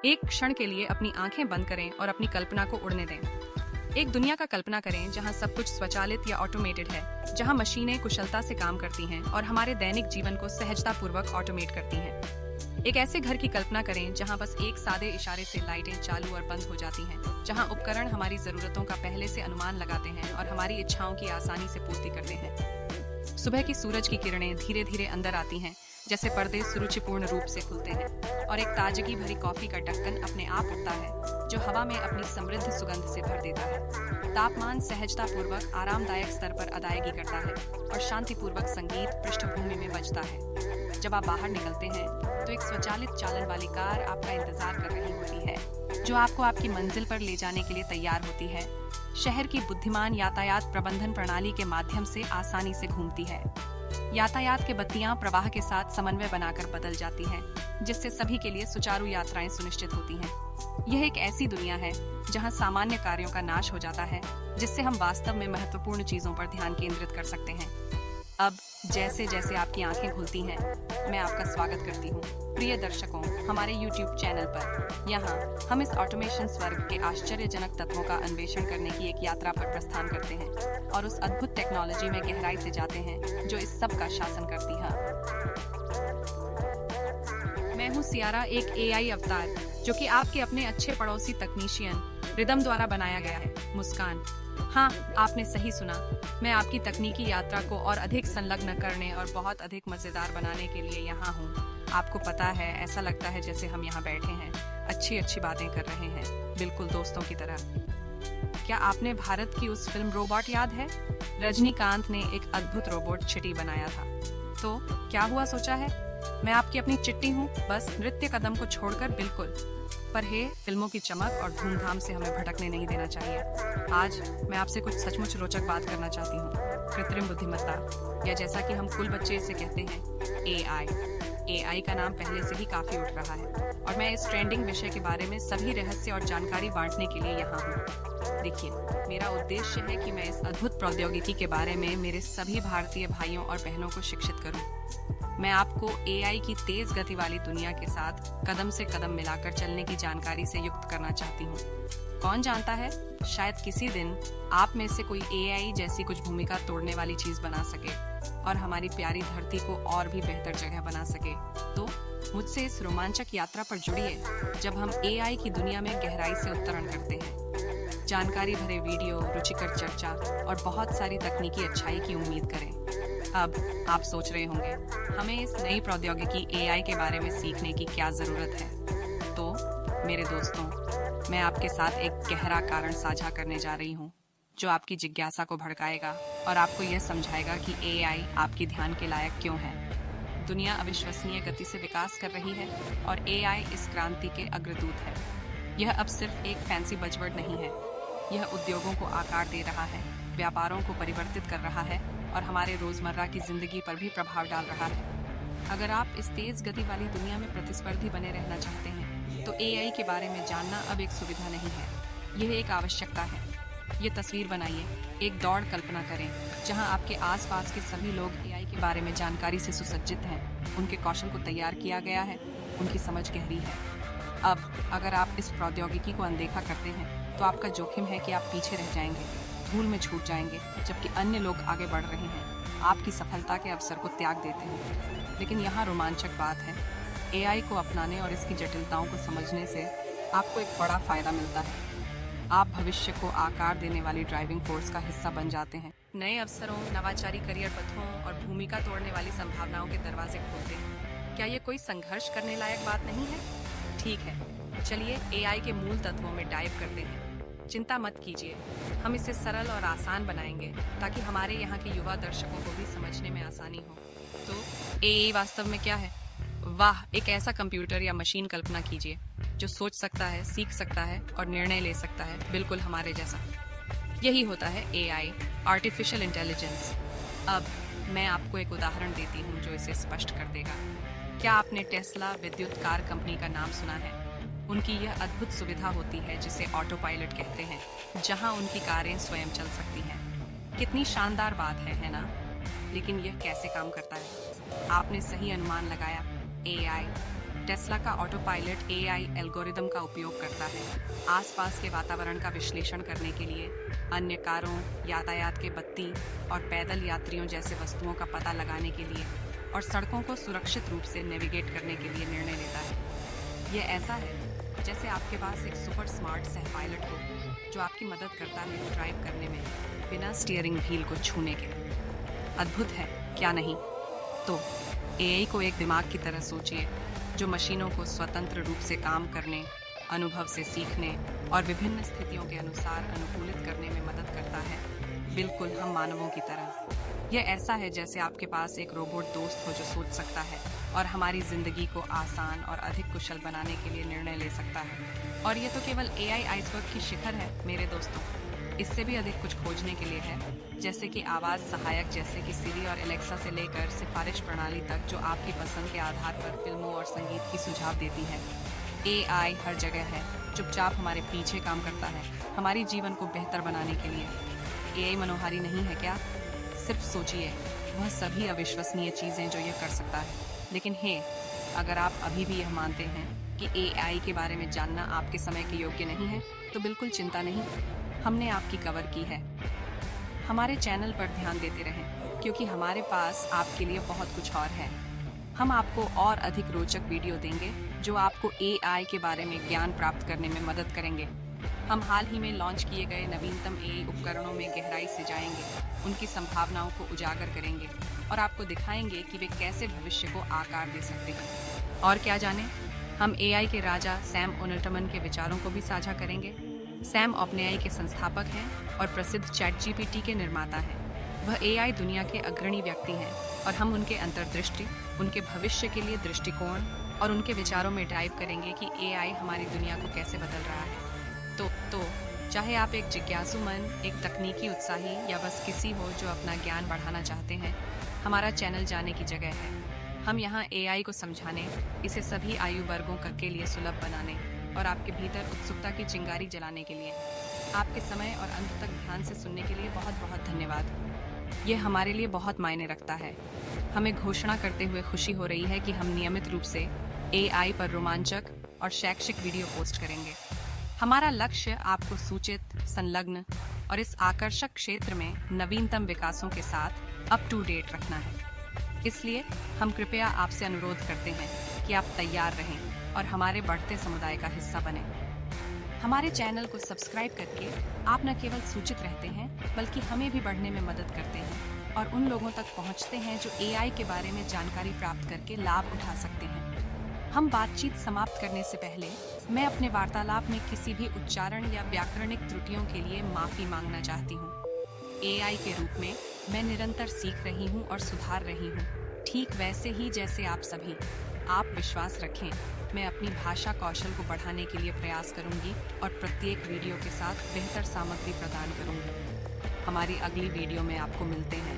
एक क्षण के लिए अपनी आंखें बंद करें और अपनी कल्पना को उड़ने दें। एक दुनिया का कल्पना करें जहां सब कुछ स्वचालित या ऑटोमेटेड है, जहां मशीनें कुशलता से काम करती हैं और हमारे दैनिक जीवन को सहजतापूर्वक ऑटोमेट करती हैं। एक ऐसे घर की कल्पना करें जहां बस एक सादे इशारे से लाइटें चालू और बंद हो जाती हैं, जहां उपकरण हमारी जरूरतों का पहले से अनुमान लगाते हैं और हमारी इच्छाओं की आसानी से पूर्ति करते हैं। सुबह की सूरज की किरणें धीरे धीरे अंदर आती हैं, जैसे पर्दे सुरुचिपूर्ण रूप से खुलते हैं और एक ताजगी भरी कॉफी का ढक्कन अपने आप उठता है, जो हवा में अपनी समृद्ध सुगंध से भर देता है। तापमान सहजतापूर्वक आरामदायक स्तर पर अदायगी करता है और शांतिपूर्वक संगीत पृष्ठभूमि में बजता है। जब आप बाहर निकलते हैं तो एक स्वचालित चालन वाली कार आपका इंतजार कर रही होती है, जो आपको आपकी मंजिल पर ले जाने के लिए तैयार होती है। शहर की बुद्धिमान यातायात प्रबंधन प्रणाली के माध्यम से आसानी से घूमती है। यातायात के बत्तियां प्रवाह के साथ समन्वय बनाकर बदल जाती हैं, जिससे सभी के लिए सुचारू यात्राएं सुनिश्चित होती हैं। यह एक ऐसी दुनिया है जहां सामान्य कार्यों का नाश हो जाता है, जिससे हम वास्तव में महत्वपूर्ण चीजों पर ध्यान केंद्रित कर सकते हैं। अब जैसे जैसे आपकी आंखें खुलती हैं, मैं आपका स्वागत करती हूँ प्रिय दर्शकों हमारे YouTube चैनल पर। यहाँ हम इस ऑटोमेशन स्वर्ग के आश्चर्यजनक तत्वों का अन्वेषण करने की एक यात्रा पर प्रस्थान करते हैं और उस अद्भुत टेक्नोलॉजी में गहराई से जाते हैं जो इस सब का शासन करती है। मैं हूँ सियारा, एक AI अवतार जो कि आपके अपने अच्छे पड़ोसी तकनीशियन रिदम द्वारा बनाया गया है। मुस्कान, हाँ आपने सही सुना, मैं आपकी तकनीकी यात्रा को और अधिक संलग्न करने और बहुत अधिक मजेदार बनाने के लिए यहाँ हूँ। आपको पता है, ऐसा लगता है जैसे हम यहाँ बैठे हैं, अच्छी अच्छी बातें कर रहे हैं, बिल्कुल दोस्तों की तरह। क्या आपने भारत की उस फिल्म रोबोट याद है? रजनीकांत ने एक अद्भुत रोबोट चिट्टी बनाया था। तो क्या हुआ सोचा है? मैं आपकी अपनी चिट्टी हूँ, बस नृत्य कदम को छोड़कर, बिल्कुल। पर हे, फिल्मों की चमक और धूमधाम से हमें भटकने नहीं देना चाहिए। आज मैं आपसे कुछ सचमुच रोचक बात करना चाहती हूँ। कृत्रिम बुद्धिमत्ता, या जैसा कि हम कुल बच्चे इसे कहते हैं, AI का नाम पहले से ही काफी उठ रहा है और मैं इस ट्रेंडिंग विषय के बारे में सभी रहस्य और जानकारी बांटने के लिए यहाँ हूँ। देखिए, मेरा उद्देश्य है कि मैं इस अद्भुत प्रौद्योगिकी के बारे में मेरे सभी भारतीय भाइयों और बहनों को शिक्षित करूँ। मैं आपको AI की तेज गति वाली दुनिया के साथ कदम से कदम मिलाकर चलने की जानकारी से युक्त करना चाहती हूँ। कौन जानता है, शायद किसी दिन आप में से कोई AI जैसी कुछ भूमिका तोड़ने वाली चीज बना सके और हमारी प्यारी धरती को और भी बेहतर जगह बना सके। तो मुझसे इस रोमांचक यात्रा पर जुड़िए, जब हम AI की दुनिया में गहराई से उतरण करते हैं। जानकारी भरे वीडियो, रुचिकर चर्चा और बहुत सारी तकनीकी अच्छाई की उम्मीद करें। अब आप सोच रहे होंगे, हमें इस नई प्रौद्योगिकी AI के बारे में सीखने की क्या जरूरत है? तो मेरे दोस्तों, मैं आपके साथ एक गहरा कारण साझा करने जा रही हूँ, जो आपकी जिज्ञासा को भड़काएगा और आपको यह समझाएगा कि AI आपकी ध्यान के लायक क्यों है। दुनिया अविश्वसनीय गति से विकास कर रही है और AI इस क्रांति के अग्रदूत है। यह अब सिर्फ एक फैंसी बजवर्ड नहीं है, यह उद्योगों को आकार दे रहा है, व्यापारों को परिवर्तित कर रहा है और हमारे रोजमर्रा की जिंदगी पर भी प्रभाव डाल रहा है। अगर आप इस तेज गति वाली दुनिया में प्रतिस्पर्धी बने रहना चाहते हैं, तो AI के बारे में जानना अब एक सुविधा नहीं है, यह एक आवश्यकता है। ये तस्वीर बनाइए, एक दौड़ कल्पना करें जहां आपके आसपास के सभी लोग AI के बारे में जानकारी से सुसज्जित हैं, उनके कौशल को तैयार किया गया है, उनकी समझ गहरी है। अब अगर आप इस प्रौद्योगिकी को अनदेखा करते हैं, तो आपका जोखिम है कि आप पीछे रह जाएंगे, धूल में छूट जाएंगे, जबकि अन्य लोग आगे बढ़ रहे हैं, आपकी सफलता के अवसर को त्याग देते हैं। लेकिन यहाँ रोमांचक बात है, AI को अपनाने और इसकी जटिलताओं को समझने से आपको एक बड़ा फायदा मिलता है। आप भविष्य को आकार देने वाली ड्राइविंग फोर्स का हिस्सा बन जाते हैं। नए अवसरों, नवाचारी करियर पथों और भूमिका तोड़ने वाली संभावनाओं के दरवाजे खोलते हैं। क्या ये कोई संघर्ष करने लायक बात नहीं है? ठीक है, चलिए AI के मूल तत्वों में डाइव करते हैं। चिंता मत कीजिए, हम इसे सरल और आसान बनाएंगे ताकि हमारे यहाँ के युवा दर्शकों को भी समझने में आसानी हो। तो AI वास्तव में क्या है? वाह, एक ऐसा कंप्यूटर या मशीन कल्पना कीजिए जो सोच सकता है, सीख सकता है और निर्णय ले सकता है, बिल्कुल हमारे जैसा। यही होता है AI, आर्टिफिशियल इंटेलिजेंस। अब मैं आपको एक उदाहरण देती हूँ जो इसे स्पष्ट कर देगा। क्या आपने टेस्ला विद्युत कार कंपनी का नाम सुना है? उनकी यह अद्भुत सुविधा होती है जिसे ऑटो पायलट कहते हैं, जहां उनकी कारें स्वयं चल सकती हैं। कितनी शानदार बात है ना? लेकिन यह कैसे काम करता है? आपने सही अनुमान लगाया, AI टेस्ला का ऑटो पायलट एआई एल्गोरिदम का उपयोग करता है आसपास के वातावरण का विश्लेषण करने के लिए, अन्य कारों, यातायात के बत्ती और पैदल यात्रियों जैसे वस्तुओं का पता लगाने के लिए और सड़कों को सुरक्षित रूप से नेविगेट करने के लिए निर्णय लेता है। यह ऐसा है जैसे आपके पास एक सुपर स्मार्ट सह पायलट हो जो आपकी मदद करता है ड्राइव करने में बिना स्टीयरिंग व्हील को छूने के। अद्भुत है, क्या नहीं? तो एआई को एक दिमाग की तरह सोचिए जो मशीनों को स्वतंत्र रूप से काम करने, अनुभव से सीखने और विभिन्न स्थितियों के अनुसार अनुकूलित करने में मदद करता है, बिल्कुल हम मानवों की तरह। यह ऐसा है जैसे आपके पास एक रोबोट दोस्त हो जो सोच सकता है और हमारी जिंदगी को आसान और अधिक कुशल बनाने के लिए निर्णय ले सकता है। और ये तो केवल एआई आइसबर्ग की शिखर है मेरे दोस्तों। इससे भी अधिक कुछ खोजने के लिए है, जैसे कि आवाज सहायक जैसे कि सिरी और एलेक्सा से लेकर सिफारिश प्रणाली तक जो आपकी पसंद के आधार पर फिल्मों और संगीत की सुझाव देती है। एआई हर जगह है, चुपचाप हमारे पीछे काम करता है हमारी जीवन को बेहतर बनाने के लिए। एआई मनोहारी नहीं है क्या? सिर्फ सोचिए, वह सभी अविश्वसनीय चीजें जो यह कर सकता है। लेकिन हे, अगर आप अभी भी यह मानते हैं कि एआई के बारे में जानना आपके समय के योग्य नहीं है, तो बिल्कुल चिंता नहीं, हमने आपकी कवर की है। हमारे चैनल पर ध्यान देते रहें क्योंकि हमारे पास आपके लिए बहुत कुछ और है। हम आपको और अधिक रोचक वीडियो देंगे जो आपको एआई के बारे में ज्ञान प्राप्त करने में मदद करेंगे। हम हाल ही में लॉन्च किए गए नवीनतम एआई उपकरणों में गहराई से जाएंगे, उनकी संभावनाओं को उजागर करेंगे और आपको दिखाएंगे कि वे कैसे भविष्य को आकार दे सकते हैं। और क्या जाने, हम एआई के राजा सैम ओल्टमैन के विचारों को भी साझा करेंगे। सैम ओपनएआई के संस्थापक हैं और प्रसिद्ध चैटजीपीटी के निर्माता हैं। वह एआई दुनिया के अग्रणी व्यक्ति हैं और हम उनके अंतर्दृष्टि, उनके भविष्य के लिए दृष्टिकोण और उनके विचारों में डाइव करेंगे कि एआई हमारी दुनिया को कैसे बदल रहा है। तो चाहे आप एक जिज्ञासु मन, एक तकनीकी उत्साही या बस किसी हो जो अपना ज्ञान बढ़ाना चाहते हैं, हमारा चैनल जाने की जगह है। हम यहाँ एआई को समझाने, इसे सभी आयु वर्गों के लिए सुलभ बनाने और आपके भीतर उत्सुकता की चिंगारी जलाने के लिए। आपके समय और अंत तक ध्यान से सुनने के लिए बहुत बहुत धन्यवाद। यह हमारे लिए बहुत मायने रखता है। हमें घोषणा करते हुए खुशी हो रही है कि हम नियमित रूप से एआई पर रोमांचक और शैक्षिक वीडियो पोस्ट करेंगे। हमारा लक्ष्य आपको सूचित, संलग्न और इस आकर्षक क्षेत्र में नवीनतम विकासों के साथ अप टू डेट रखना है। इसलिए हम कृपया आपसे अनुरोध करते हैं कि आप तैयार रहें और हमारे बढ़ते समुदाय का हिस्सा बने। हमारे चैनल को सब्सक्राइब करके आप न केवल सूचित रहते हैं बल्कि हमें भी बढ़ने में मदद करते हैं और उन लोगों तक पहुंचते हैं जो एआई के बारे में जानकारी प्राप्त करके लाभ उठा सकते हैं। हम बातचीत समाप्त करने से पहले मैं अपने वार्तालाप में किसी भी उच्चारण या व्याकरणिक त्रुटियों के लिए माफी मांगना चाहती हूँ। एआई के रूप में मैं निरंतर सीख रही हूँ और सुधार रही हूँ, ठीक वैसे ही जैसे आप सभी। आप विश्वास रखें, मैं अपनी भाषा कौशल को बढ़ाने के लिए प्रयास करूंगी और प्रत्येक वीडियो के साथ बेहतर सामग्री प्रदान करूंगी। हमारी अगली वीडियो में आपको मिलते हैं।